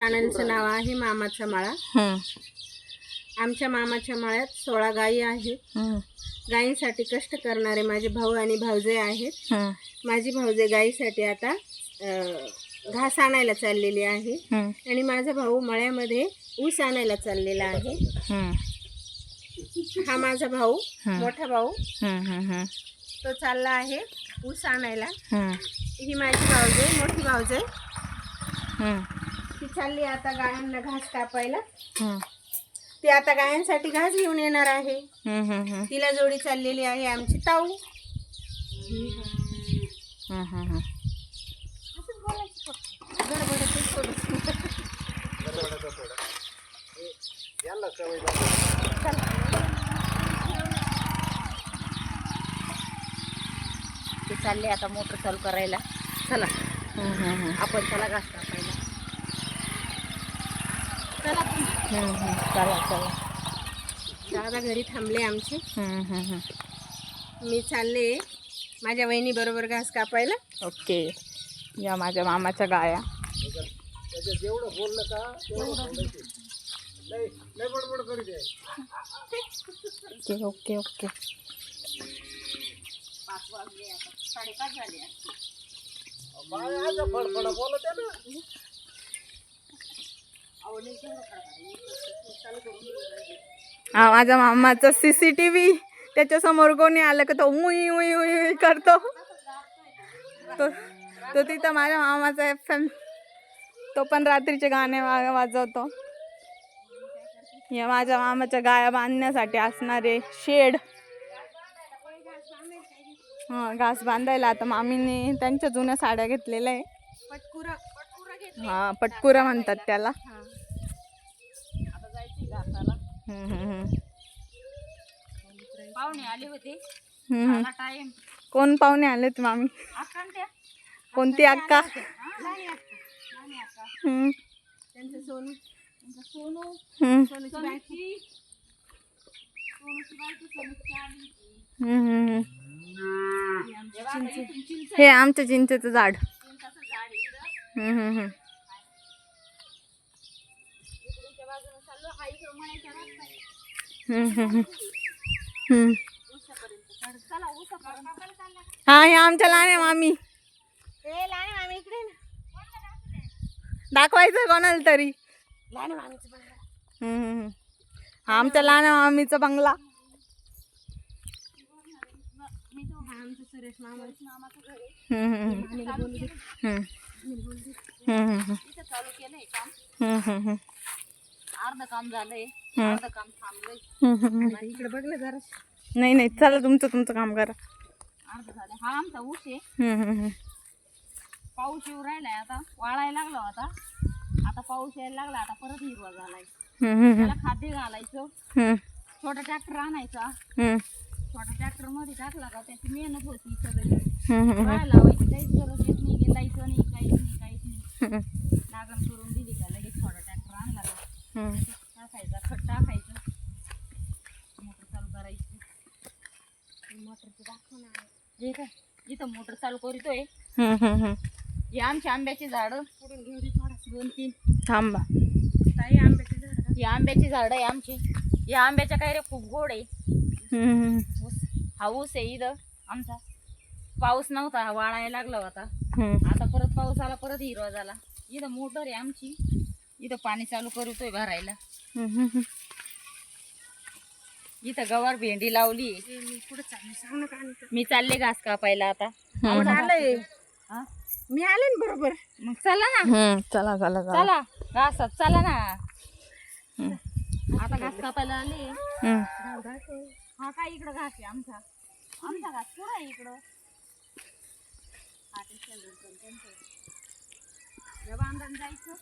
चॅनलचं नाव आहे मामाचा माळा. आमच्या मामाच्या माळ्यात 16 गायी आहेत. गायींसाठी कष्ट करणारे माझे भाऊ आणि भाऊजे आहेत. माझी भाऊजे गायीसाठी आता घास आणायला चाललेली आहे आणि माझा भाऊ मळ्यामध्ये ऊस आणायला चाललेला आहे. हा माझा भाऊ, मोठा भाऊ, तो चालला आहे ऊस आणायला. ही माझी भाऊजे, मोठी भाऊजे, ती चालली आता गायांना घास कापायला. ती आता गायांसाठी घास घेऊन येणार आहे. तिला जोडी चाललेली आहे आमची ताऊ. ते चालले आता मोटर चालू करायला. चला आपण त्याला घास कापायला. चला चला चला. दादा घरी थांबले आमचे. मी चालले माझ्या वहिनी बरोबर घास कापायला. ओके. या माझ्या मामाच्या गाया. Okay okay okay. 5 वाजले आता, 5:30 झाले. हा माझ्या मामाचा CCTV. त्याच्यासमोर कोणी आलं का तो उई उई उई करतो. तो तिथं माझ्या मामाचा FM. तो पण रात्रीचे गाणे वाजवतो. या माझ्या मामाच्या गाया बांधण्यासाठी असणारे शेड. घास बांधायला आता मामीने त्यांच्या जुन्या साड्या घेतलेल्या आहे. हा पटकुरा म्हणतात त्याला. पाहुणे आले होते. टाइम. कोण पाहुणे आलेत मामी? कोणती अक्का? हे आमच्या चिंचेचं झाड. हा हे आमच्या लहान मामी. दाखवायचं कोणाला तरी. हा आमच्या लहान मामीचा बंगला. अर्ध काम झालंय, अर्ध काम थांबलंय. इकडे बघ ना जरा. नाही नाही चला तुमचं काम करा. अर्ध झालं. हा आमचा ऊस आहे. पाऊस येऊ राहिलाय आता, वाळायला लागलो आता. आता पाऊस यायला लागला, आता परत हिरवा झालाय. त्याला खाद्य घालायचं. छोटा ट्रॅक्टर आणायचा. छोटा ट्रॅक्टर मध्ये टाकला का त्याची मेहनत होती सगळी. लावायची काहीच गरज येत नाही. गेलायचं नाही, काहीच नाही. लागण करून दिली का लगेच छोटा ट्रॅक्टर आणला का टाकायचा, खत टाकायचं, मोटर चालू करायची. मोटरचं दाखव ना. हे काय इथं मोटर चालू करतोय. हे आमची आंब्याची झाडं. पुढून घेऊ दे थोडस, 2-3 थांबा. ताई आंब्याची झाड. ही आंब्याची झाडं आहे आमची. या आंब्याच्या काय रे खूप गोड आहे. हा ऊस आहे इथं आमचा. पाऊस नव्हता, वाळायला लागला होता. आता परत पाऊस आला, परत हिरवा झाला. इथं मोटर आहे आमची. इथं पाणी चालू करतोय भरायला. इथं गवार भेंडी लावली. मी चालले घास कापायला आता. आलंय. मी आले ना बरोबर. मग चला ना. चला चला चला घासात चला ना. आता घास कापायला आले. हा काय इकडं घास आहे आमचा. आमचा घास पुढं आहे इकडं. बांधून जायचं.